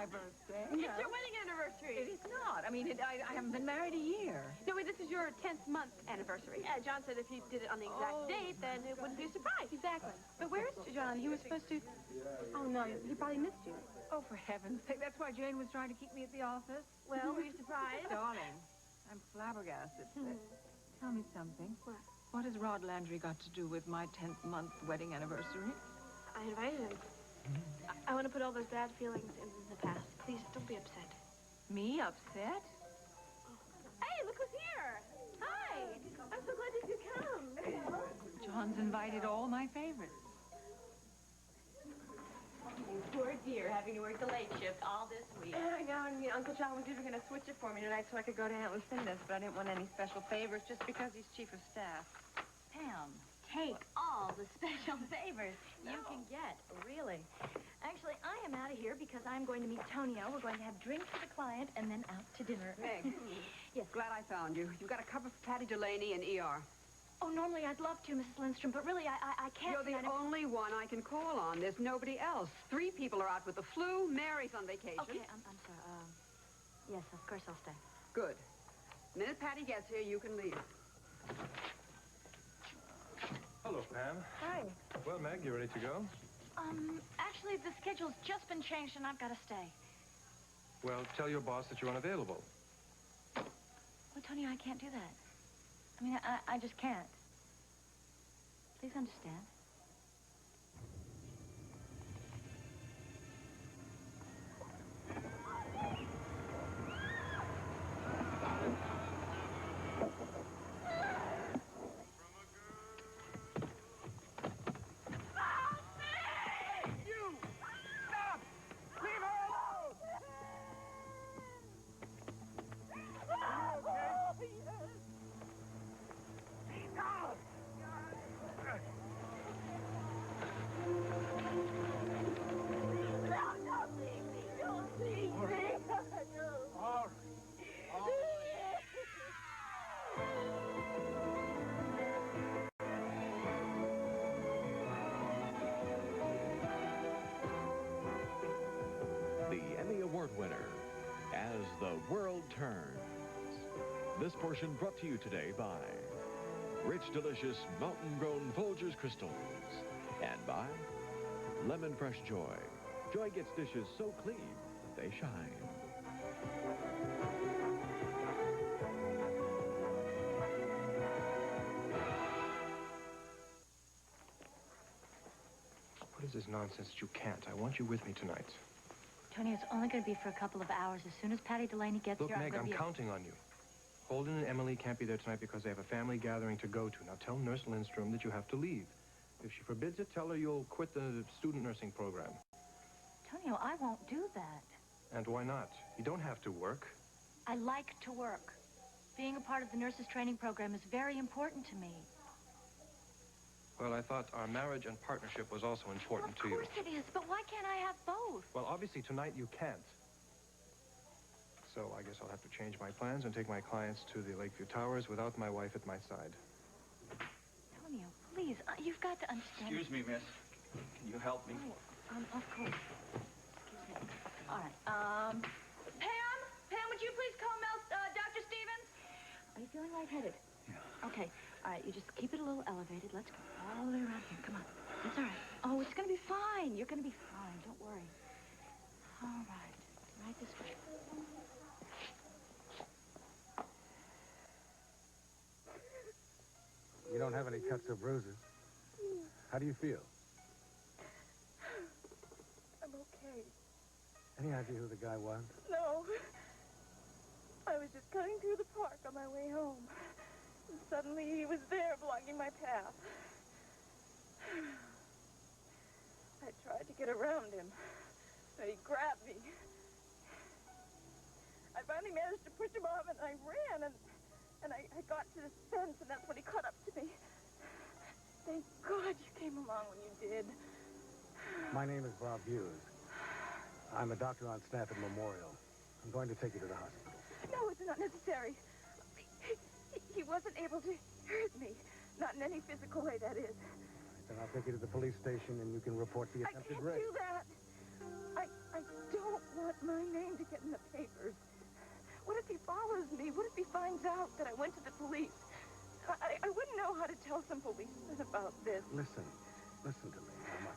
my birthday. It's your wedding anniversary. It is not. I mean, I haven't been married a year. No, wait, this is your 10th month anniversary. John said if you did it on the exact date, then it wouldn't be a surprise. Exactly. But where is John? He was supposed to... Oh, no, he probably missed you. Oh, for heaven's sake. That's why Jane was trying to keep me at the office. Well, were you surprised? Darling, I'm flabbergasted. Tell me something. What? What has Rod Landry got to do with my 10th month wedding anniversary? I invited him. I want to put all those bad feelings in the past. Please, don't be upset. Me upset? Hey, look who's here. Hi. I'm so glad you could come. John's invited all my favorites. You poor dear, having to work the late shift all this week. I know, and Uncle John was even going to switch it for me tonight so I could go to Aunt Lucinda's, but I didn't want any special favors just because he's chief of staff. Pam, take all the special favors you can get, really. Actually, I am out of here because I'm going to meet Tonio. We're going to have drinks for the client and then out to dinner. Meg. Yes. Glad I found you. You've got a cover for Patty Delaney in ER. Oh, normally I'd love to, Mrs. Lindstrom, but really I can't. You're the only one I can call on. There's nobody else. 3 people are out with the flu. Mary's on vacation. Okay, I'm sorry. Yes, of course I'll stay. Good. The minute Patty gets here, you can leave. Hello, Pam. Hi. Well, Meg, you ready to go? Actually, the schedule's just been changed and I've got to stay. Well, tell your boss that you're unavailable. Well, Tony, I can't do that. I mean, I just can't. Please understand. Winner, As the World Turns. This portion brought to you today by Rich, delicious, mountain-grown Folgers crystals, and by Lemon Fresh Joy. Joy gets dishes so clean that they shine. What is this nonsense that you can't? I want you with me tonight. Tony, it's only going to be for a couple of hours. As soon as Patty Delaney gets Look, here, Meg, I'm counting on you. Holden and Emily can't be there tonight because they have a family gathering to go to. Now, tell Nurse Lindstrom that you have to leave. If she forbids it, tell her you'll quit the student nursing program. Tonio, I won't do that. And why not? You don't have to work. I like to work. Being a part of the nurses training program is very important to me. Well, I thought our marriage and partnership was also important to you. Of course it is, but why can't I have both? Well, obviously, tonight you can't. So I guess I'll have to change my plans and take my clients to the Lakeview Towers without my wife at my side. Tonio, please, you've got to understand. Excuse me, miss. Can you help me? Oh, of course. Excuse me. All right, Pam, would you please call Dr. Stevens? Are you feeling lightheaded? Yeah. Okay. All right, you just keep it a little elevated. Let's go all the way around here. Come on. It's all right. Oh, it's going to be fine. You're going to be fine. Don't worry. All right. Right this way. You don't have any cuts or bruises. How do you feel? I'm okay. Any idea who the guy was? No. I was just cutting through the park on my way home. And suddenly he was there blocking my path. I tried to get around him, but he grabbed me. I finally managed to push him off, and I ran, and I got to this fence, and that's when he caught up to me. Thank God you came along when you did. My name is Bob Hughes. I'm a doctor on staff at Memorial. I'm going to take you to the hospital. No, it's not necessary. He wasn't able to hurt me. Not in any physical way, that is. Then I'll take you to the police station, and you can report the attempted rape. I can't do that. I don't want my going to get in the papers? What if he follows me? What if he finds out that I went to the police? I wouldn't know how to tell some policeman about this. Listen to me, Mama.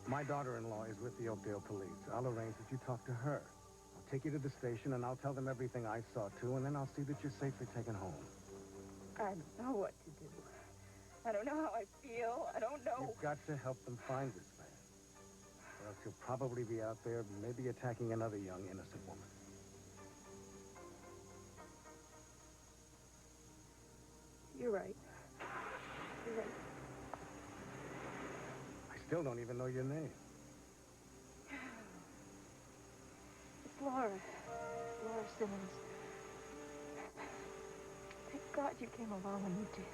My daughter-in-law is with the Oakdale police. I'll arrange that you talk to her. I'll take you to the station, and I'll tell them everything I saw, too, and then I'll see that you're safely taken home. I don't know what to do. I don't know how I feel. I don't know. You've got to help them find this man. Or else he'll probably be out there, maybe attacking another young, innocent woman. You're right. You're right. I still don't even know your name. It's Laura. Laura Simmons. Thank God you came along when you did.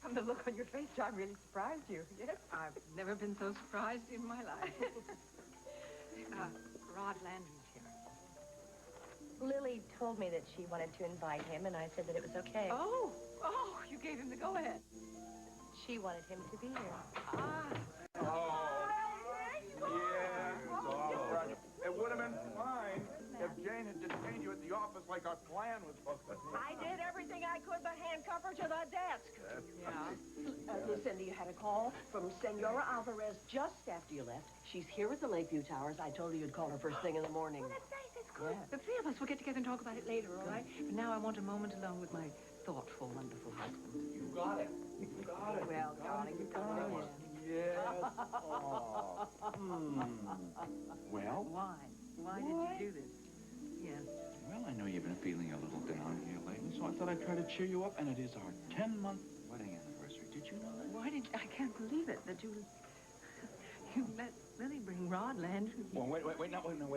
From the look on your face, I really surprised you. Yes, I've never been so surprised in my life. Rod Landry's here. Lily told me that she wanted to invite him, and I said that it was okay. Oh, you gave him the go-ahead. She wanted him to be here. It would have been fine if Jane had detained you at the office like our plan was supposed to be. I did everything I could but handcuff her to the desk. Yeah. Lucinda, you had a call from Senora Alvarez just after you left. She's here at the Lakeview Towers. I told her you'd call her first thing in the morning. Well, that's nice. That's good. The three of us will get together and talk about it later, all right? But now I want a moment alone with my thoughtful, wonderful husband. You got it. You got it. Well, darling, you're coming in. Yes. Oh. Well? Why? Why did you do this? Yes. Well, I know you've been feeling a little down here lately, so I thought I'd try to cheer you up, and it is our 10-month wedding anniversary. Did you know that? Why did I can't believe it that you let Lily bring Rod Landry. Well, wait a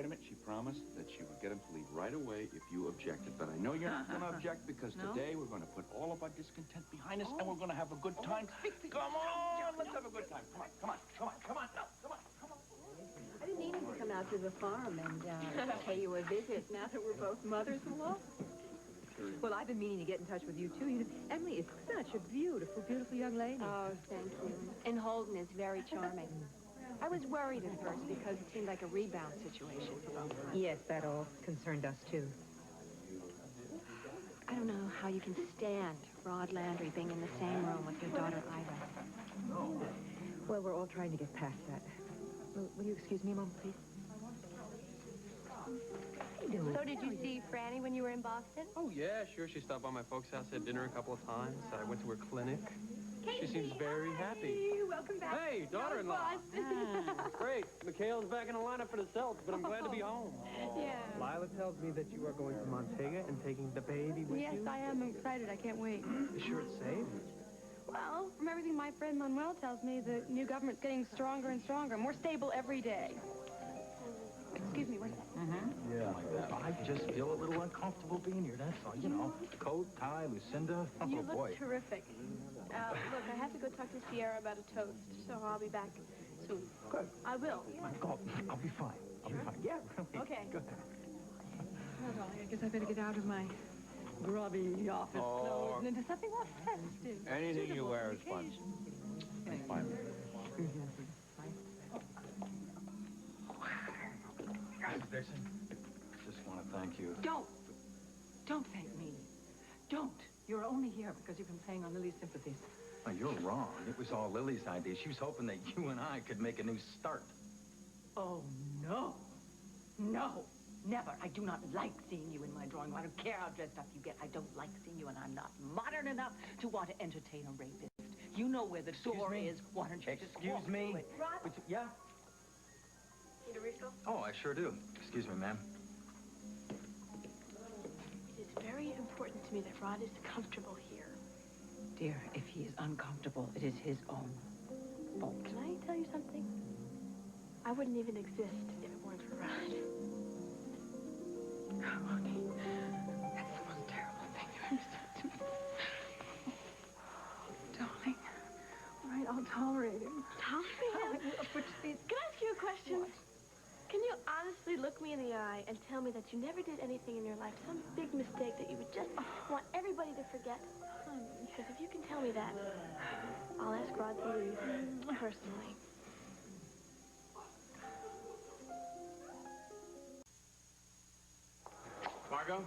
minute. She promised that she would get him to leave right away if you objected. But I know you're not going to object because today we're going to put all of our discontent behind us and we're going to have a good time. Come on, let's have a good time. Come on. I didn't need him to come out to the farm and pay you a visit now that we're both mothers-in-law. Well, I've been meaning to get in touch with you, too. You know, Emily is such a beautiful, beautiful young lady. Oh, thank you. And Holden is very charming. I was worried at first because it seemed like a rebound situation for both of us. Yes, that all concerned us, too. I don't know how you can stand Rod Landry being in the same room with your daughter, Ida. Well, we're all trying to get past that. Will you excuse me a moment, please? So did you see Franny when you were in Boston? Oh, yeah, sure. She stopped by my folks' house, had dinner a couple of times. I went to her clinic. She seems very happy. Welcome back. Hey, daughter-in-law. Great. Mikhail's back in the lineup for the Celts, but I'm glad to be home. Yeah. Lila tells me that you are going to Montega and taking the baby with you. Yes, I am excited. I can't wait. You sure it's safe? Well, from everything my friend Manuel tells me, the new government's getting stronger and stronger, more stable every day. Excuse me, what's that? Yeah, I just feel a little uncomfortable being here, that's all. You know, coat, tie, Lucinda. Oh, You look boy. terrific. Look, I have to go talk to Sierra about a toast, so I'll be back soon. Good. I will. I'll be fine. I'll be fine. Yeah, really. Okay. Good. Well, darling, I guess I better get out of my grubby office clothes and into something more festive. Anything you wear is fun. It's fine. Dixon, just want to thank you. Don't thank me. Don't. You're only here because you've been playing on Lily's sympathies. Oh, you're wrong. It was all Lily's idea. She was hoping that you and I could make a new start. Oh, no. No. Never. I do not like seeing you in my drawing room. I don't care how dressed up you get. I don't like seeing you, and I'm not modern enough to want to entertain a rapist. You know where the door is. Why don't you just walk through it? Yeah? Need a refill? Oh, I sure do. Excuse me, ma'am. It is very important to me that Rod is comfortable here. Dear, if he is uncomfortable, it is his own fault. Can I tell you something? I wouldn't even exist if it weren't for Rod. Honey, that's the most terrible thing you ever said to me. Darling, all right, I'll tolerate him. Tolerate him? But please. Can I ask you a question? What? Can you honestly look me in the eye and tell me that you never did anything in your life, some big mistake that you would just want everybody to forget? Because if you can tell me that, I'll ask Rod to leave personally. Marco?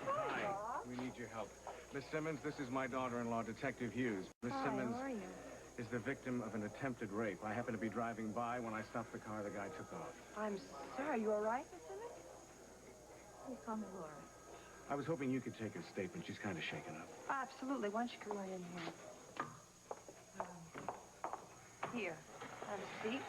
Hi. We need your help. Miss Simmons, this is my daughter-in-law, Detective Hughes. Miss Simmons How are you? is the victim of an attempted rape. I happened to be driving by. When I stopped the car, the guy took off. I'm sorry. You all right, Miss Simmons? You call me Laura. I was hoping you could take his statement. She's kind of shaken up. Absolutely. Why don't you come right in here? Here. Have a seat.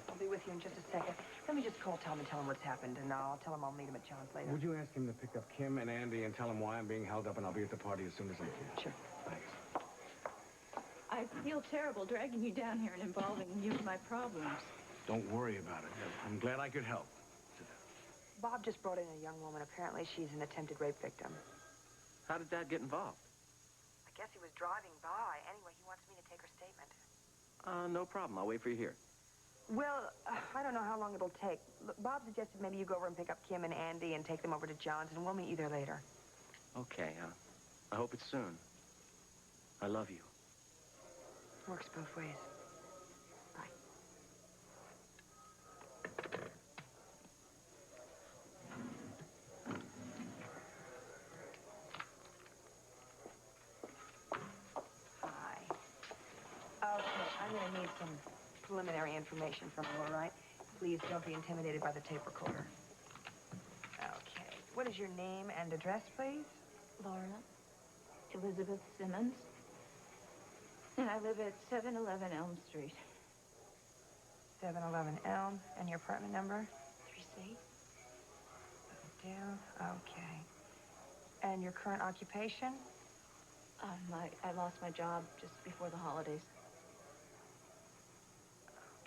I'll be with you in just a second. Let me just call Tom and tell him what's happened, and I'll tell him I'll meet him at John's later. Would you ask him to pick up Kim and Andy and tell them why I'm being held up, and I'll be at the party as soon as I can? Sure. Thanks. I feel terrible dragging you down here and involving you in my problems. Don't worry about it. I'm glad I could help. Bob just brought in a young woman. Apparently, she's an attempted rape victim. How did Dad get involved? I guess he was driving by. Anyway, he wants me to take her statement. No problem. I'll wait for you here. Well, I don't know how long it'll take. Look, Bob suggested maybe you go over and pick up Kim and Andy and take them over to John's, and we'll meet you there later. Okay, I hope it's soon. I love you. Works both ways. Bye. Hi. Okay, I'm going to need some preliminary information from you, all right? Please don't be intimidated by the tape recorder. Okay. What is your name and address, please? Laura Elizabeth Simmons. And I live at 711 Elm Street. 711 Elm. And your apartment number? 3C. Down. Okay. And your current occupation? I lost my job just before the holidays.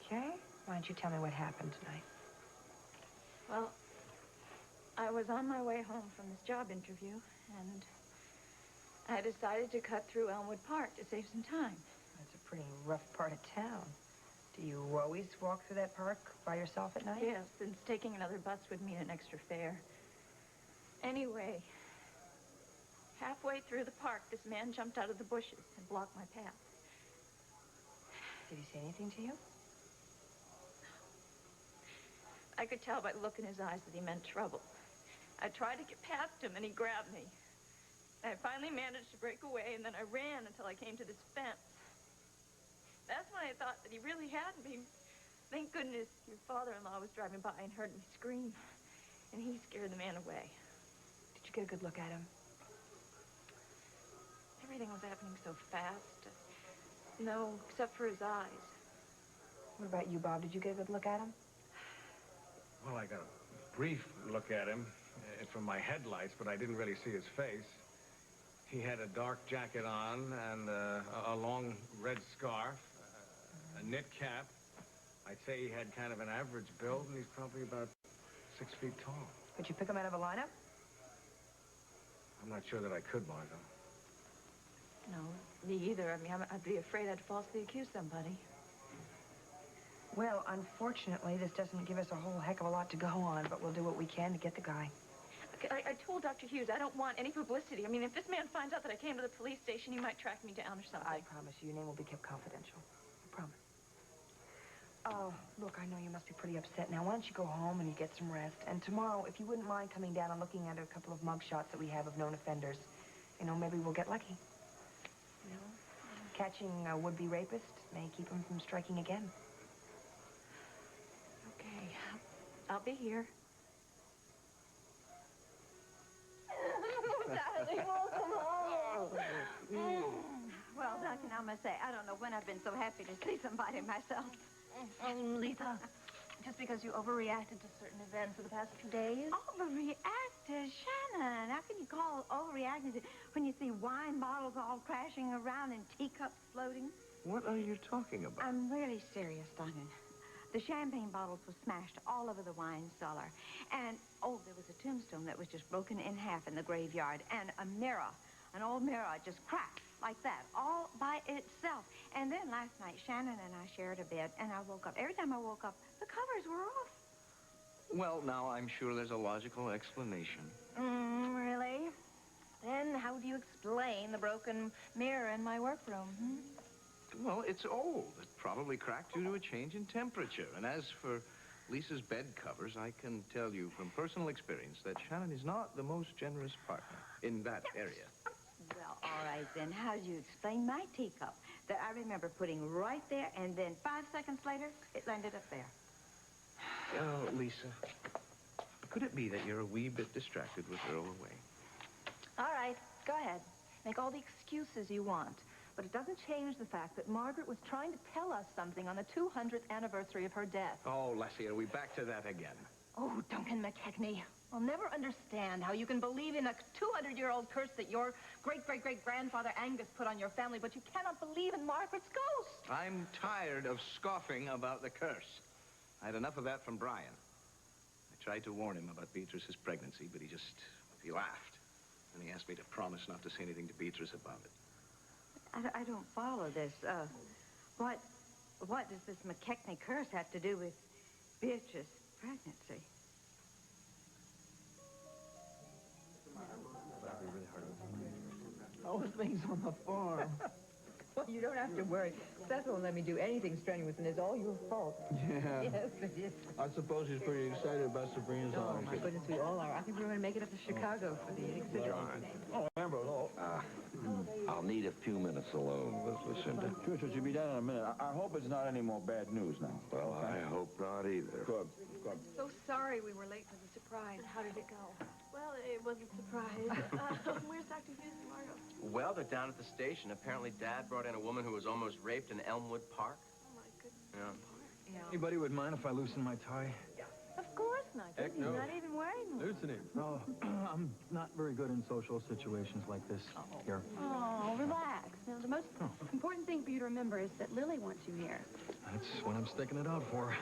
Okay. Why don't you tell me what happened tonight? Well, I was on my way home from this job interview, and I decided to cut through Elmwood Park to save some time. That's a pretty rough part of town. Do you always walk through that park by yourself at night? Yes, since taking another bus would mean an extra fare. Anyway, halfway through the park, this man jumped out of the bushes and blocked my path. Did he say anything to you? I could tell by the look in his eyes that he meant trouble. I tried to get past him, and he grabbed me. I finally managed to break away, and then I ran until I came to this fence. That's when I thought that he really had me. Thank goodness your father-in-law was driving by and heard me scream, and he scared the man away. Did you get a good look at him? Everything was happening so fast. No, except for his eyes. What about you, Bob? Did you get a good look at him? Well, I got a brief look at him from my headlights, but I didn't really see his face. He had a dark jacket on and a long red scarf, a knit cap. I'd say he had kind of an average build, and he's probably about 6 feet tall. Could you pick him out of a lineup? I'm not sure that I could, Margot. No, me either. I mean, I'd be afraid I'd falsely accuse somebody. Well, unfortunately, this doesn't give us a whole heck of a lot to go on, but we'll do what we can to get the guy. I told Dr. Hughes I don't want any publicity. I mean, if this man finds out that I came to the police station, he might track me down or something. I promise you, your name will be kept confidential. I promise. Oh, look, I know you must be pretty upset now. Why don't you go home and you get some rest? And tomorrow, if you wouldn't mind coming down and looking at a couple of mug shots that we have of known offenders, you know, maybe we'll get lucky. You know, catching a would-be rapist may keep him from striking again. Okay, I'll be here. Darling, welcome home. Well, Duncan, I must say, I don't know when I've been so happy to see somebody myself. Lisa, just because you overreacted to certain events of the past few days? Overreacted? Shannon, how can you call overreacting when you see wine bottles all crashing around and teacups floating? What are you talking about? I'm really serious, Duncan. The champagne bottles were smashed all over the wine cellar. And, oh, there was a tombstone that was just broken in half in the graveyard. And a mirror, an old mirror, just cracked like that, all by itself. And then last night, Shannon and I shared a bed, and I woke up. Every time I woke up, the covers were off. Well, now, I'm sure there's a logical explanation. Really? Then how do you explain the broken mirror in my workroom? Well, it's old. It probably cracked due to a change in temperature. And as for Lisa's bed covers, I can tell you from personal experience that Shannon is not the most generous partner in that area. Well, all right, then. How do you explain my teacup that I remember putting right there, and then 5 seconds later, it landed up there? Oh, Lisa, could it be that you're a wee bit distracted with Earl away? All right, go ahead. Make all the excuses you want. But it doesn't change the fact that Margaret was trying to tell us something on the 200th anniversary of her death. Oh, Leslie, are we back to that again? Oh, Duncan McKechnie, I'll never understand how you can believe in a 200-year-old curse that your great-great-great-grandfather Angus put on your family, but you cannot believe in Margaret's ghost. I'm tired of scoffing about the curse. I had enough of that from Brian. I tried to warn him about Beatrice's pregnancy, but he laughed. And he asked me to promise not to say anything to Beatrice about it. I don't follow this. What does this McKechnie curse have to do with Beatrice's pregnancy? All the things on the farm. Well, you don't have to worry. Seth won't let me do anything strenuous, and it's all your fault. Yeah. Yes, it is. I suppose he's pretty excited about Sabrina's Oh, my goodness, we all are. I think we're going to make it up to Chicago for the exhibit. Oh, Amber, oh. I'll need a few minutes alone with Lucinda. Sure, she'll be down in a minute. I hope it's not any more bad news now. Well, I hope not either. Good, good. So sorry we were late for the surprise. How did it go? Well, it wasn't a surprise. Where's Dr. Hughes and Margot? Well, they're down at the station. Apparently, Dad brought in a woman who was almost raped in Elmwood Park. Oh, my goodness. Yeah. Anybody would mind if I loosen my tie? Of course not. Heck He's no. not even wearing one. Loosening? Oh, I'm not very good in social situations like this. Here. Oh, relax. Now, the most important thing for you to remember is that Lily wants you here. That's what I'm sticking it out for.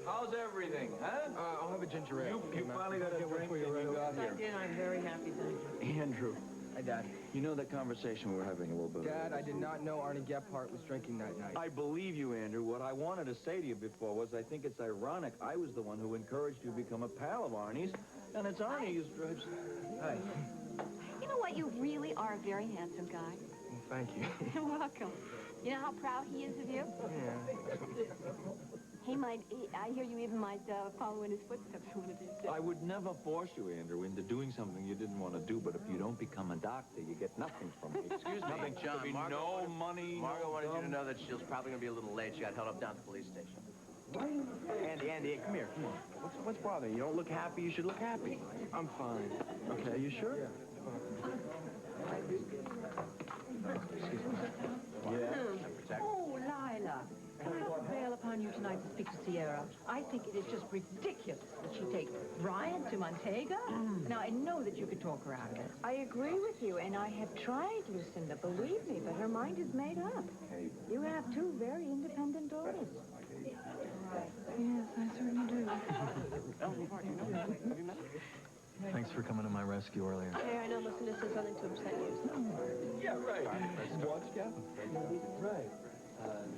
How's everything, huh? I'll have a ginger ale. You finally got a drink and you got here. I did. I'm very happy, thank you. Andrew. Hi, Dad. You know that conversation we were having a little bit Dad, I did not know Arnie Gephardt was drinking that night. I believe you, Andrew. What I wanted to say to you before was I think it's ironic. I was the one who encouraged you to become a pal of Arnie's, and it's Arnie who's... Hi. You know what? You really are a very handsome guy. Well, thank you. You're welcome. You know how proud he is of you? Yeah. I hear you even might follow in his footsteps one of these days. I would never force you, Andrew, into doing something you didn't want to do, but if you don't become a doctor, you get nothing from me. Excuse me, Nothing. John. There'll be Margot no wanted, money, Margot no wanted you to dumb. know that she was probably going to be a little late. She got held up down at the police station. Andy, come here, come on. What's bothering you? You don't look happy. You should look happy. I'm fine. Okay, are you sure? Yeah. Oh, Lila. Can I prevail upon you tonight to speak to Sierra? I think it is just ridiculous that she takes Brian to Montega. Now, I know that you could talk her out of it. I agree with you, and I have tried, Lucinda, believe me, but her mind is made up. You have two very independent daughters. Yes, I certainly do. Thanks for coming to my rescue earlier. Hey, I know Lucinda said something to upset you, so... Yeah, right. What's Captain? Right.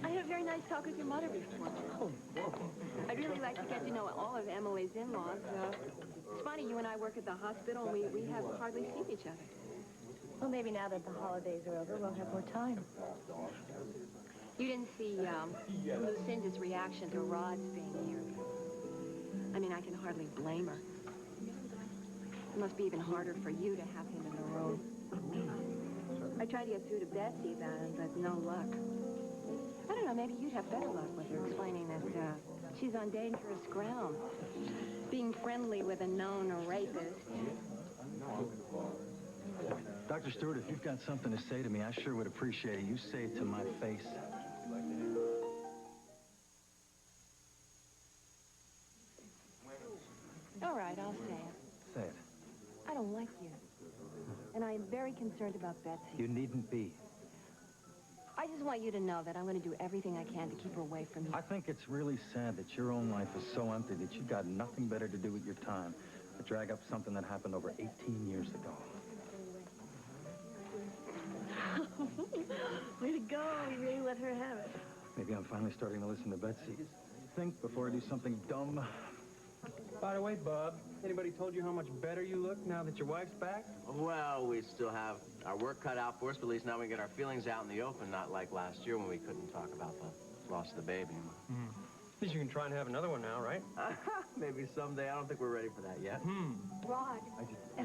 I had a very nice talk with your mother before. I'd really like to get to know all of Emily's in-laws. It's funny, you and I work at the hospital, and we have hardly seen each other. Well, maybe now that the holidays are over, we'll have more time. You didn't see Lucinda's reaction to Rod's being here. I mean, I can hardly blame her. It must be even harder for you to have him in the room. I tried to get through to Betsy about it, but no luck. I don't know, maybe you'd have better luck with her explaining that she's on dangerous ground. Being friendly with a known rapist. Dr. Stewart, if you've got something to say to me, I sure would appreciate it. You say it to my face. All right, I'll say it. Say it. I don't like you. And I am very concerned about Betsy. You needn't be. I just want you to know that I'm going to do everything I can to keep her away from you. I think it's really sad that your own life is so empty that you've got nothing better to do with your time but drag up something that happened over 18 years ago. Way to go. You really let her have it. Maybe I'm finally starting to listen to Betsy. Think before I do something dumb. By the way, Bob, anybody told you how much better you look now that your wife's back? Well, we still have our work cut out for us, but at least now we can get our feelings out in the open, not like last year when we couldn't talk about the loss of the baby. At least you can try and have another one now, right? Maybe someday. I don't think we're ready for that yet. Rod,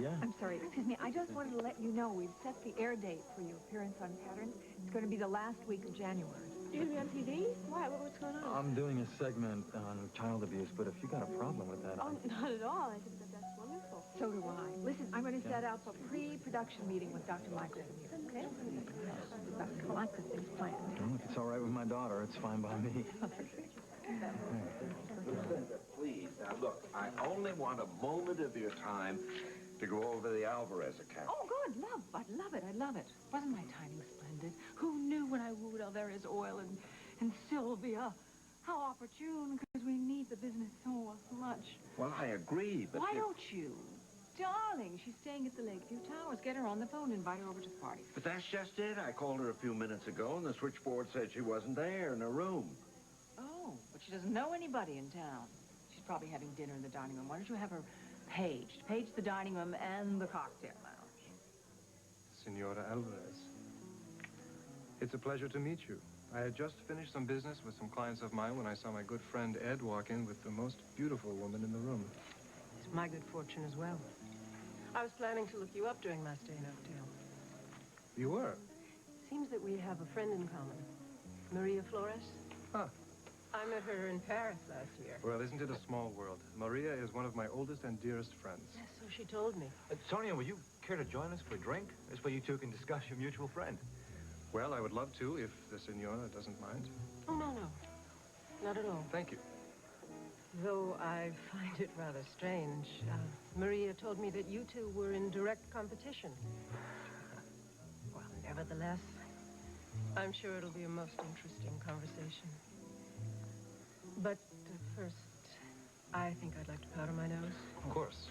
Yeah. I'm sorry, excuse me. I just wanted to let you know we've set the air date for your appearance on Patterns. It's going to be the last week of January. You're going to be on TV? Why? What's going on? I'm doing a segment on child abuse, but if you got a problem with that, Oh, not at all. I think that's wonderful. So do I. Listen, I'm going to set up a pre-production meeting with Dr. Michelson here, okay? Dr. Michelson's planned. Well, if it's all right with my daughter, it's fine by me. Please, now look, I only want a moment of your time to go over the Alvarez account. Oh, good. I'd love it. I'd love it. Wasn't my timing splendid? Who knew when I wooed Alvarez Oil and Sylvia? How opportune, because we need the business so much. Well, I agree, but... Why don't you? Darling, she's staying at the Lakeview Towers. Get her on the phone, invite her over to the party. But that's just it. I called her a few minutes ago, and the switchboard said she wasn't there in her room. Oh, but she doesn't know anybody in town. She's probably having dinner in the dining room. Why don't you have her paged? Page the dining room and the cocktail lounge. Senora Alvarez. It's a pleasure to meet you. I had just finished some business with some clients of mine when I saw my good friend Ed walk in with the most beautiful woman in the room. It's my good fortune as well. I was planning to look you up during my stay in Oakdale. You were? Seems that we have a friend in common. Maria Flores. Huh. I met her in Paris last year. Well, isn't it a small world? Maria is one of my oldest and dearest friends. Yes, so she told me. Sonia, would you care to join us for a drink? This way you two can discuss your mutual friend. Well, I would love to, if the senora doesn't mind. Oh, no. Not at all. Thank you. Though I find it rather strange. Maria told me that you two were in direct competition. Well, nevertheless, I'm sure it'll be a most interesting conversation. But first, I think I'd like to powder my nose. Of course.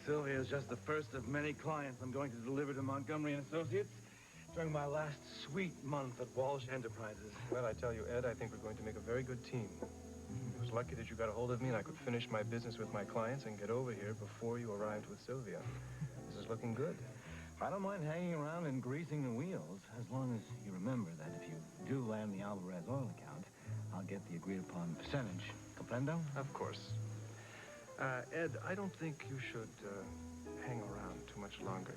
Sylvia's just the first of many clients I'm going to deliver to Montgomery & Associates during my last sweet month at Walsh Enterprises. Well, I tell you, Ed, I think we're going to make a very good team. It was lucky that you got a hold of me and I could finish my business with my clients and get over here before you arrived with Sylvia. This is looking good. I don't mind hanging around and greasing the wheels, as long as you remember that if you do land the Alvarez oil account, I'll get the agreed-upon percentage. Comprendo? Of course. Ed, I don't think you should hang around too much longer.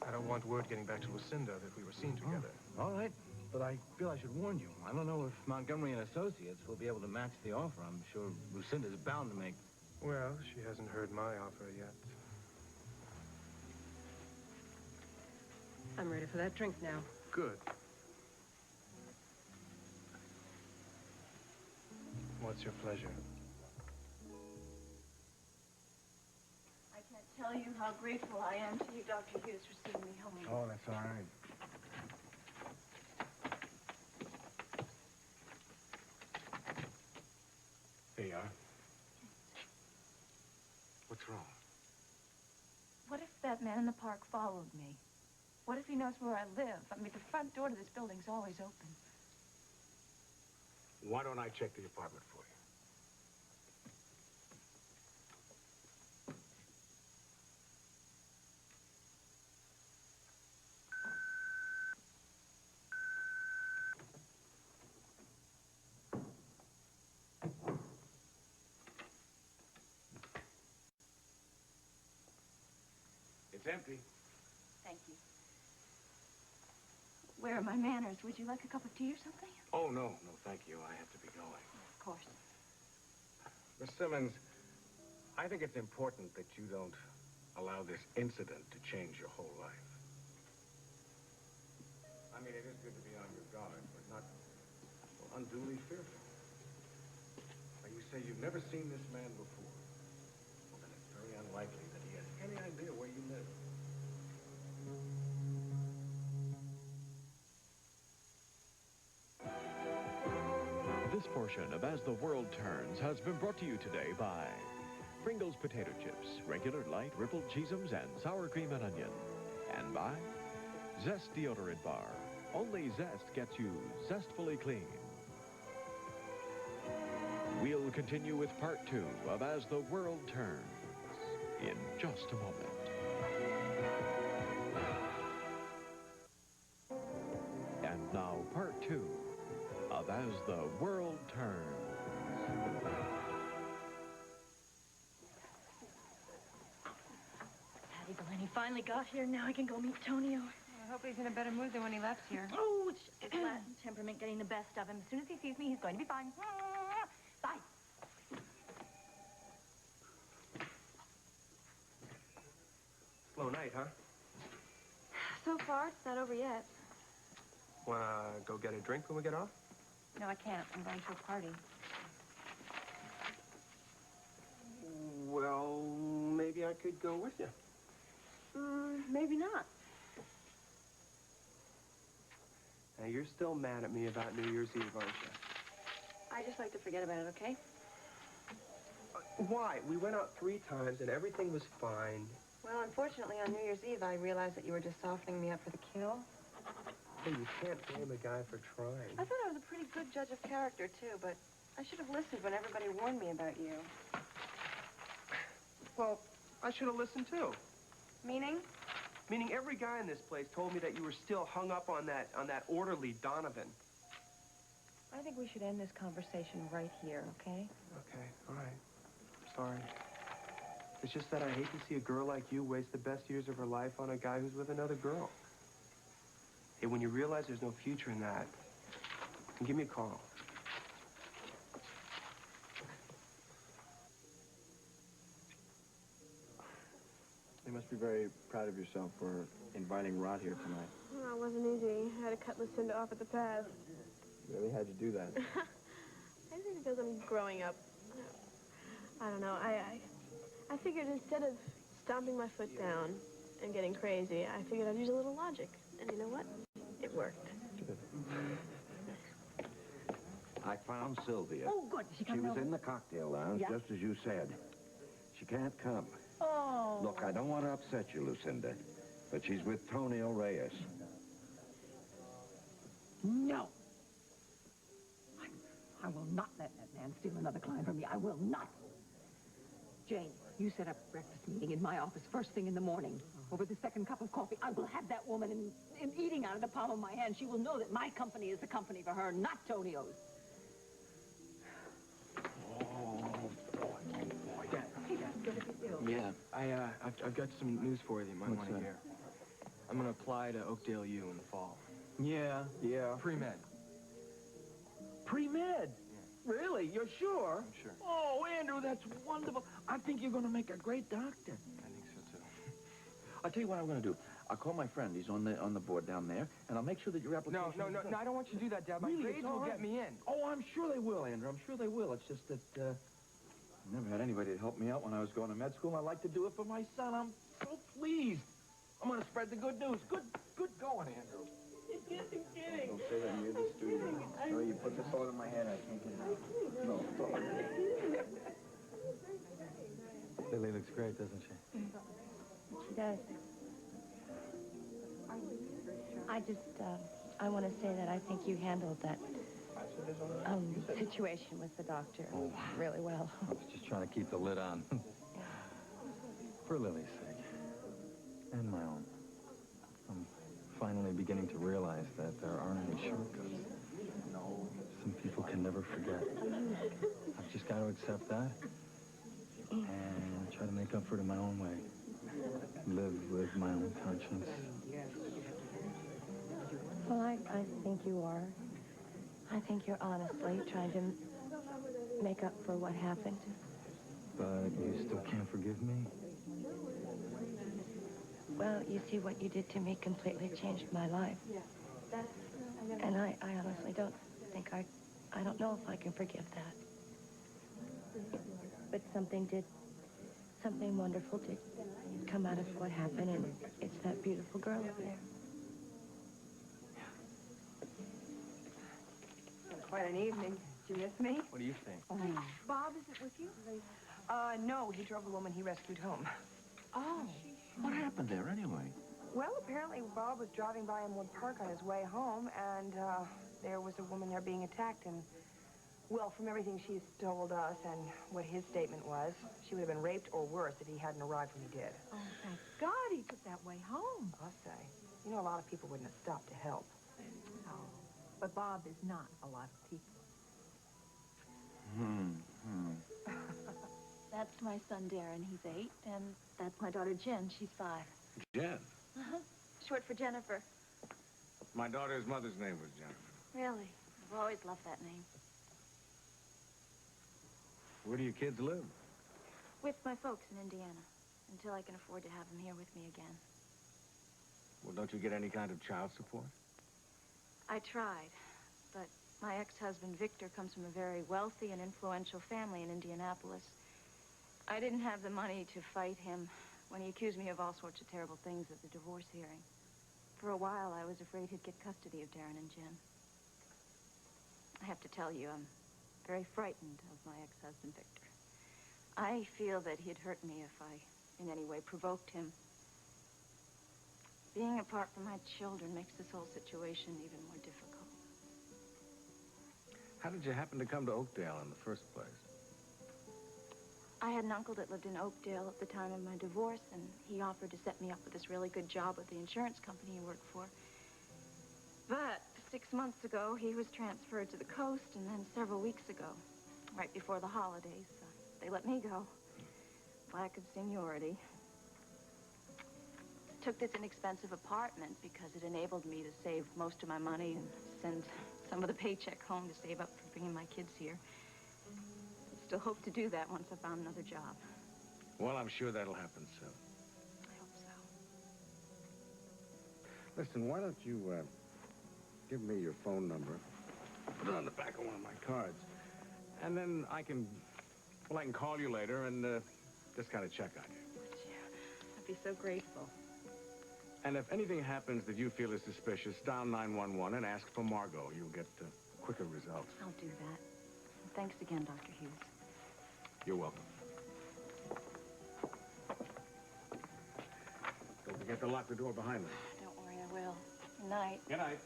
I don't want word getting back to Lucinda that we were seen together. All right, but I feel I should warn you. I don't know if Montgomery & Associates will be able to match the offer. I'm sure Lucinda's bound to make... Well, she hasn't heard my offer yet. I'm ready for that drink now. Good. What's your pleasure? I can't tell you how grateful I am to you, Dr. Hughes, for seeing me home. Oh, that's all right. Here you are. What's wrong? What if that man in the park followed me? What if he knows where I live? I mean, the front door to this building's always open. Why don't I check the apartment for you? It's empty. Thank you. Where are my manners? Would you like a cup of tea or something? Oh, no, thank you. I have to be going. Of course. Miss Simmons, I think it's important that you don't allow this incident to change your whole life. I mean, it is good to be on your guard, but not unduly fearful. Now, you say you've never seen this man before. Well, then it's very unlikely that he has any idea where you live. This portion of As the World Turns has been brought to you today by Pringles Potato Chips, regular light rippled cheesums and sour cream and onion. And by Zest Deodorant Bar. Only Zest gets you zestfully clean. We'll continue with part 2 of As the World Turns in just a moment. Part 2 of As the World Turns. Patty Delaney finally got here. Now I can go meet Tonio. I hope he's in a better mood than when he left here. Oh, it's just his Latin temperament getting the best of him. As soon as he sees me, he's going to be fine. Bye. Slow night, huh? So far, it's not over yet. Wanna go get a drink when we get off? No, I can't. I'm going to a party. Well, maybe I could go with you. Maybe not. Now, you're still mad at me about New Year's Eve, aren't you? I just like to forget about it, okay? Why? We went out 3 times and everything was fine. Well, unfortunately, on New Year's Eve, I realized that you were just softening me up for the kill. Hey, you can't blame a guy for trying. I thought I was a pretty good judge of character, too, but I should have listened when everybody warned me about you. Well, I should have listened too. Meaning? Meaning every guy in this place told me that you were still hung up on that orderly Donovan. I think we should end this conversation right here, okay? Okay, all right. Sorry. It's just that I hate to see a girl like you waste the best years of her life on a guy who's with another girl. Hey, when you realize there's no future in that, give me a call. You must be very proud of yourself for inviting Rod here tonight. Well, it wasn't easy. I had to cut Lucinda off at the path. Really? How'd you do that? I think because I'm growing up. I don't know. I figured instead of stomping my foot down and getting crazy, I figured I'd use a little logic. And you know what? It worked. I found Sylvia. Oh, good. She was in the cocktail lounge, just as you said. She can't come. Oh. Look, I don't want to upset you, Lucinda, but she's with Tonio Reyes. No. I will not let that man steal another client from me. I will not. Jane, you set up a breakfast meeting in my office first thing in the morning. Over the second cup of coffee, I will have that woman in eating out of the palm of my hand. She will know that my company is the company for her, not Tonio's. Yeah, I've got some news for you. You might want to hear. I'm gonna apply to Oakdale U in the fall. Yeah. Pre-med. Pre-med? Really? You're sure? I'm sure. Oh, Andrew, that's wonderful. I think you're going to make a great doctor. I think so, too. I'll tell you what I'm going to do. I'll call my friend. He's on the board down there, and I'll make sure that your application... No, I don't want you to do that, Dad. My grades will get me in. Oh, I'm sure they will, Andrew. I'm sure they will. It's just that, I never had anybody to help me out when I was going to med school. I like to do it for my son. I'm so pleased. I'm going to spread the good news. Good going, Andrew. Don't say that near the studio. No, you put the thought in my head, I can't get it out. No, thought. Lily looks great, doesn't she? She does. I want to say that I think you handled that situation with the doctor really well. I was just trying to keep the lid on. For Lily's sake. And my own. I'm finally beginning to realize that there aren't any shortcuts. Some people can never forget. I've just got to accept that and try to make up for it in my own way. Live with my own conscience. Well, I think you are. I think you're honestly trying to make up for what happened. But you still can't forgive me? Well, you see, what you did to me completely changed my life. And I honestly don't think I don't know if I can forgive that. But something wonderful did come out of what happened, and it's that beautiful girl up there. Quite an evening. Did you miss me? What do you think? Bob isn't with you? No, he drove the woman he rescued home. Oh. What happened there, anyway? Well, apparently Bob was driving by Inwood Park on his way home, and there was a woman there being attacked, and, well, from everything she's told us and what his statement was, she would have been raped or worse if he hadn't arrived when he did. Oh, thank God he took that way home. I'll say. You know, a lot of people wouldn't have stopped to help. But Bob is not a lot of people. That's my son, Darren. He's 8. And that's my daughter, Jen. She's 5. Jen. Uh-huh. Short for Jennifer. My daughter's mother's name was Jennifer. Really? I've always loved that name. Where do your kids live? With my folks in Indiana. Until I can afford to have them here with me again. Well, don't you get any kind of child support? I tried. But my ex-husband, Victor, comes from a very wealthy and influential family in Indianapolis. I didn't have the money to fight him when he accused me of all sorts of terrible things at the divorce hearing. For a while, I was afraid he'd get custody of Darren and Jen. I have to tell you, I'm very frightened of my ex-husband, Victor. I feel that he'd hurt me if I, in any way, provoked him. Being apart from my children makes this whole situation even more difficult. How did you happen to come to Oakdale in the first place? I had an uncle that lived in Oakdale at the time of my divorce, and he offered to set me up with this really good job with the insurance company he worked for. But 6 months ago, he was transferred to the coast, and then several weeks ago, right before the holidays, they let me go. Lack of seniority. Took this inexpensive apartment because it enabled me to save most of my money and send some of the paycheck home to save up for bringing my kids here. I still hope to do that once I found another job. Well, I'm sure that'll happen soon. I hope so. Listen, why don't you, give me your phone number, put it on the back of one of my cards, and then I can call you later and, just kind of check on you. Would you? I'd be so grateful. And if anything happens that you feel is suspicious, dial 911 and ask for Margot. You'll get quicker results. I'll do that. Thanks again, Dr. Hughes. You're welcome. Don't forget to lock the door behind me. Don't worry, I will. Good night. Good night.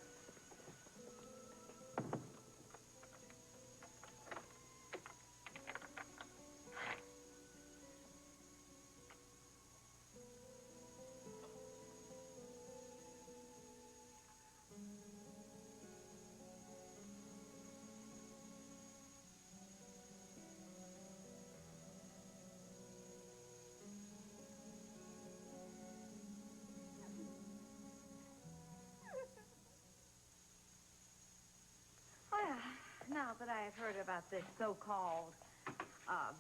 Now that I have heard about this so-called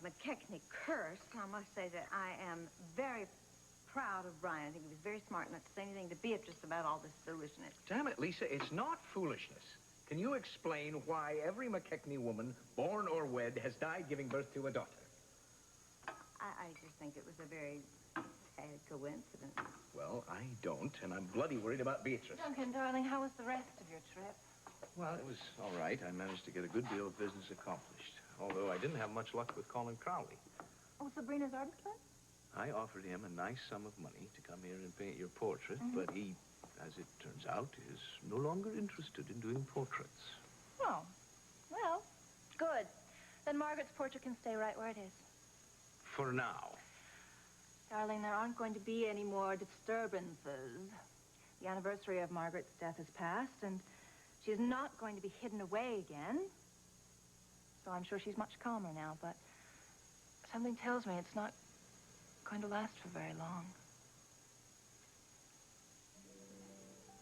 McKechnie curse, I must say that I am very proud of Brian. I think he was very smart not to say anything to Beatrice about all this foolishness. Damn it, Lisa, it's not foolishness. Can you explain why every McKechnie woman, born or wed, has died giving birth to a daughter? I just think it was a very sad coincidence. Well, I don't, and I'm bloody worried about Beatrice. Duncan, darling, how was the rest of your trip? Well, it was all right. I managed to get a good deal of business accomplished, although I didn't have much luck with Colin Crowley. Oh, Sabrina's artist friend? I offered him a nice sum of money to come here and paint your portrait, but he, as it turns out, is no longer interested in doing portraits. Oh, well, good. Then Margaret's portrait can stay right where it is. For now. Darling, there aren't going to be any more disturbances. The anniversary of Margaret's death has passed, and she is not going to be hidden away again. So I'm sure she's much calmer now, but something tells me it's not going to last for very long.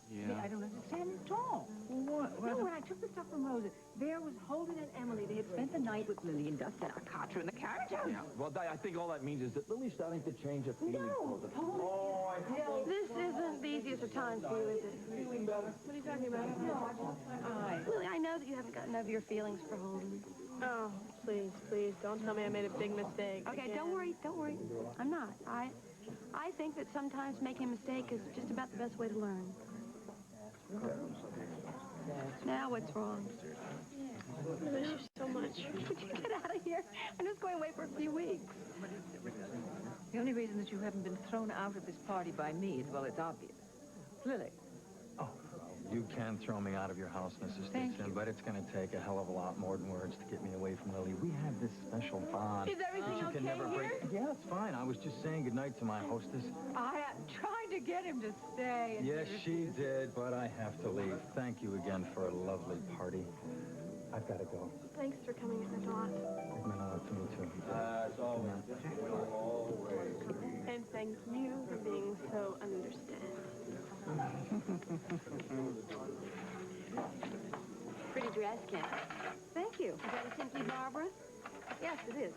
Yeah. I don't understand at all. Well, what? No, when I took the stuff from Rosa, there was Holden and Emily. They had spent the night with Lily and Dustin. I caught her in the carriage house. Yeah. Well, Di, I think all that means is that Lily's starting to change her feelings for them. Oh, this isn't the easiest of times for you, is it? Feeling better. What are you talking about? Lily, I know that you haven't gotten over your feelings for Holden. Oh, please, please, don't tell me I made a big mistake. Okay, don't worry, don't worry. I'm not. I think that sometimes making a mistake is just about the best way to learn. Now what's wrong? I miss you so much. Would you get out of here? I'm just going away for a few weeks. The only reason that you haven't been thrown out of this party by me is, well, it's obvious. Lily. Oh, you can throw me out of your house, Mrs. Dixon, but it's going to take a hell of a lot more than words to get me away from Lily. We have this special bond. Is everything that you can okay never break. here? Yeah, it's fine. I was just saying goodnight to my hostess. I tried to to get him to stay. And Yes, she did, but I have to leave. Thank you again for a lovely party. I've got to go. Thanks for coming, Atwt. It meant a lot to me, too. It's always. And thank you for being so understanding. Pretty dress, Kim. Thank you. Is that a Simply Barbara? Yes, it is.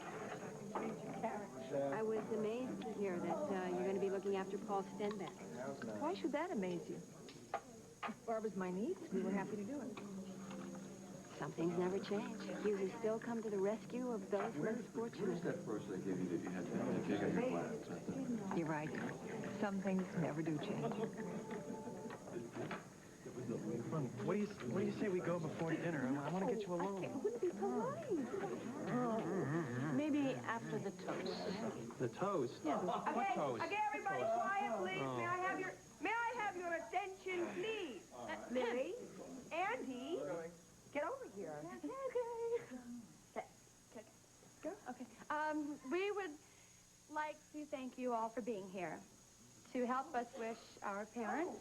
I was amazed to hear that you're going to be looking after Paul Stenbeck. Why should that amaze you? Barbara's my niece. We were happy to do it. Some things never change. You who still come to the rescue of those less fortunate. Where's that purse I gave you that you had to take out your glass? You're right. Some things never do change. What do you say we go before dinner? I want to get you alone. It wouldn't be polite. Maybe after the toast. The toast? Yeah. What toast? Okay, everybody, quiet, please. Oh. May I have your attention, please? Lily, Andy, get over here. Okay. We would like to thank you all for being here to help us wish our parents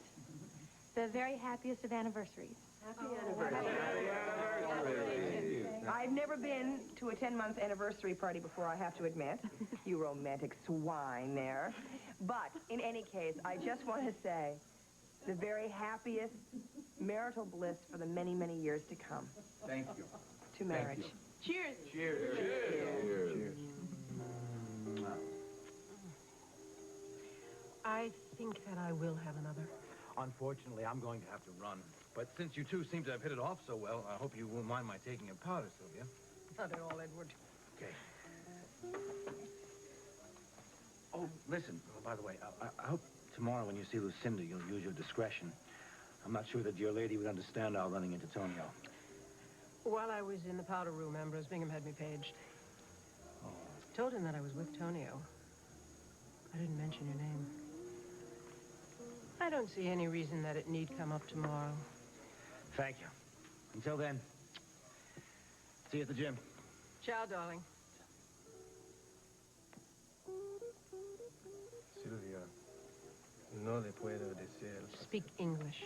the very happiest of anniversaries. Happy anniversary. I've never been to a 10-month anniversary party before, I have to admit. You romantic swine there. But in any case, I just want to say the very happiest marital bliss for the many, many years to come. Thank you. To marriage. Cheers. Cheers. Cheers. Cheers. I think that I will have another. Unfortunately, I'm going to have to run. But since you two seem to have hit it off so well, I hope you won't mind my taking a powder, Sylvia. Not at all, Edward. Okay. Oh, listen, by the way, I hope tomorrow when you see Lucinda, you'll use your discretion. I'm not sure that your lady would understand our running into Tonio. While I was in the powder room, Ambrose Bingham had me paged. Oh. Told him that I was with Tonio. I didn't mention your name. I don't see any reason that it need come up tomorrow. Thank you. Until then, see you at the gym. Ciao, darling. Sylvia, no le puedo decir. Speak English.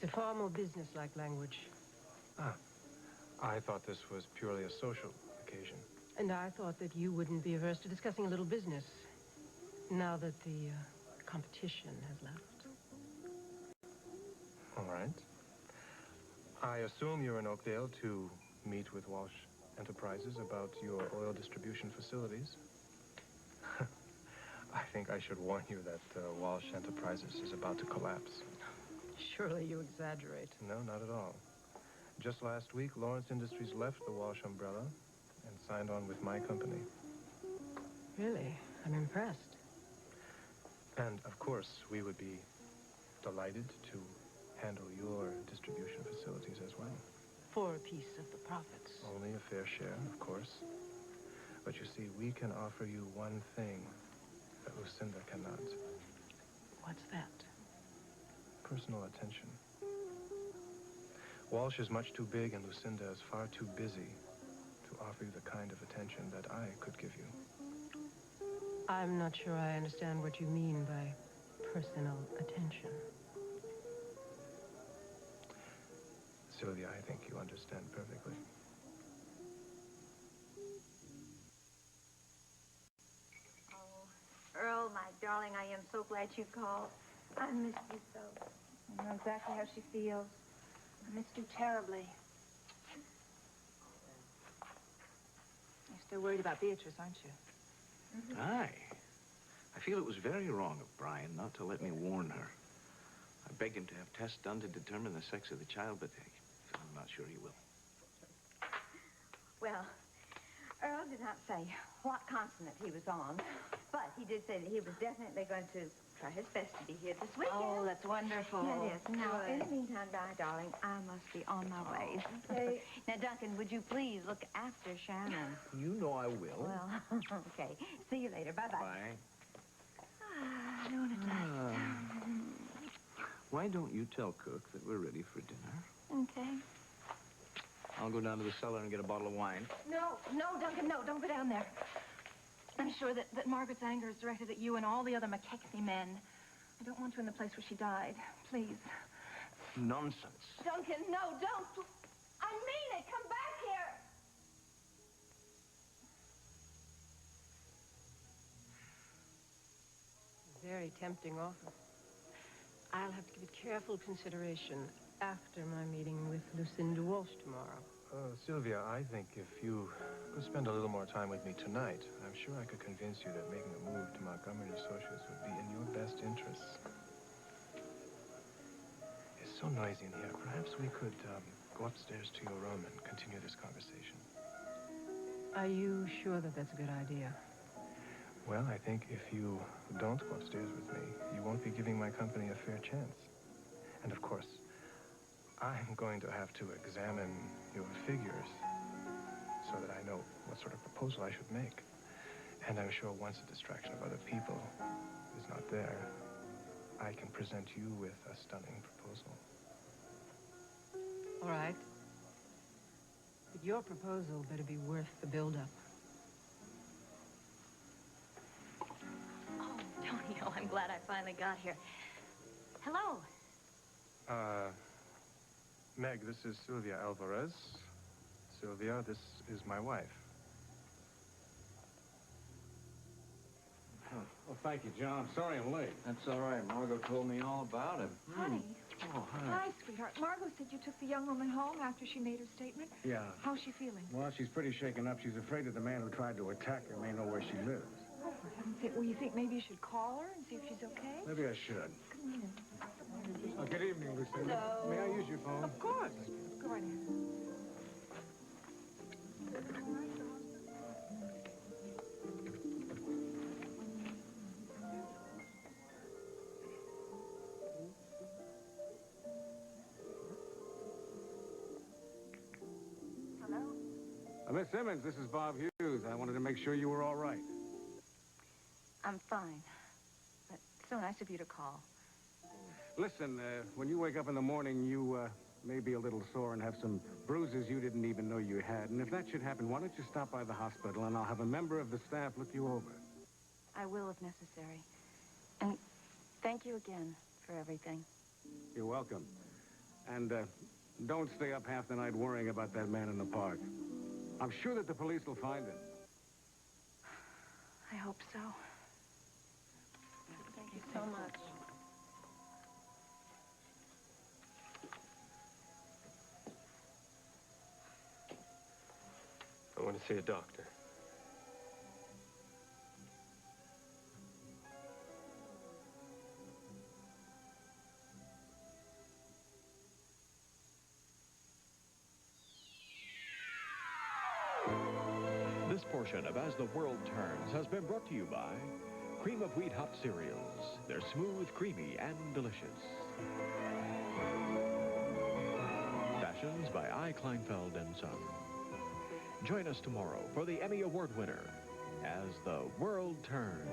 It's a far more businesslike language. Ah, I thought this was purely a social occasion. And I thought that you wouldn't be averse to discussing a little business now that the competition has left. All right. I assume you're in Oakdale to meet with Walsh Enterprises about your oil distribution facilities. I think I should warn you that Walsh Enterprises is about to collapse. Surely you exaggerate. No, not at all. Just last week, Lawrence Industries left the Walsh umbrella and signed on with my company. Really? I'm impressed. And, of course, we would be delighted to handle your distribution facilities as well. For a piece of the profits. Only a fair share, of course. But you see, we can offer you one thing that Lucinda cannot. What's that? Personal attention. Walsh is much too big and Lucinda is far too busy to offer you the kind of attention that I could give you. I'm not sure I understand what you mean by personal attention. Sylvia, I think you understand perfectly. Oh, Earl, my darling, I am so glad you called. I missed you so. I know exactly how she feels. I missed you terribly. You're still worried about Beatrice, aren't you? Aye. I feel it was very wrong of Brian not to let me warn her. I begged him to have tests done to determine the sex of the child, but I'm not sure he will. Well, Earl did not say what consonant he was on, but he did say that he was definitely going to try his best to be here this weekend. Oh, that's wonderful. Yeah, it is. Now, Good. in the meantime, darling, I must be on my way. Okay. Now, Duncan, would you please look after Shannon? You know I will. Well, okay. See you later. Bye-bye. Bye. Lunatic. Why don't you tell Cook that we're ready for dinner? Okay. I'll go down to the cellar and get a bottle of wine. No, Duncan, no. Don't go down there. I'm sure that Margaret's anger is directed at you and all the other McKechnie men I don't want you in the place where she died. Please. Nonsense. Duncan, no, don't. I mean it. Come back here. Very tempting offer. I'll have to give it careful consideration after my meeting with Lucinda Walsh tomorrow. Sylvia, I think if you could spend a little more time with me tonight, I'm sure I could convince you that making a move to Montgomery Associates would be in your best interests. It's so noisy in here. Perhaps we could go upstairs to your room and continue this conversation. Are you sure that that's a good idea? Well, I think if you don't go upstairs with me, you won't be giving my company a fair chance. And of course, I'm going to have to examine your figures so that I know what sort of proposal I should make. And I'm sure once the distraction of other people is not there, I can present you with a stunning proposal. All right. But your proposal better be worth the build-up. Oh, Tony, oh, I'm glad I finally got here. Hello. Meg, this is Sylvia Alvarez. Sylvia, this is my wife. Oh, well, thank you, John. Sorry I'm late. That's all right. Margot told me all about him. Honey. Oh, hi. Hi, sweetheart. Margot said you took the young woman home after she made her statement. Yeah. How's she feeling? Well, she's pretty shaken up. She's afraid that the man who tried to attack her may know where she lives. Oh, for heaven's sake. Well, you think maybe you should call her and see if she's okay? Maybe I should. Come in. Oh, good evening, Lucinda. Hello. May I use your phone? Of course. Go right ahead. Miss Simmons, this is Bob Hughes. I wanted to make sure you were all right. I'm fine. But so nice of you to call. Listen, when you wake up in the morning, you may be a little sore and have some bruises you didn't even know you had. And if that should happen, why don't you stop by the hospital and I'll have a member of the staff look you over. I will if necessary. And thank you again for everything. You're welcome. And don't stay up half the night worrying about that man in the park. I'm sure that the police will find him. I hope so. Thank you so much. I want to see a doctor. This portion of As the World Turns has been brought to you by Cream of Wheat Hot Cereals. They're smooth, creamy, and delicious. Fashions by I. Kleinfeld & Son. Join us tomorrow for the Emmy Award winner, As the World Turns.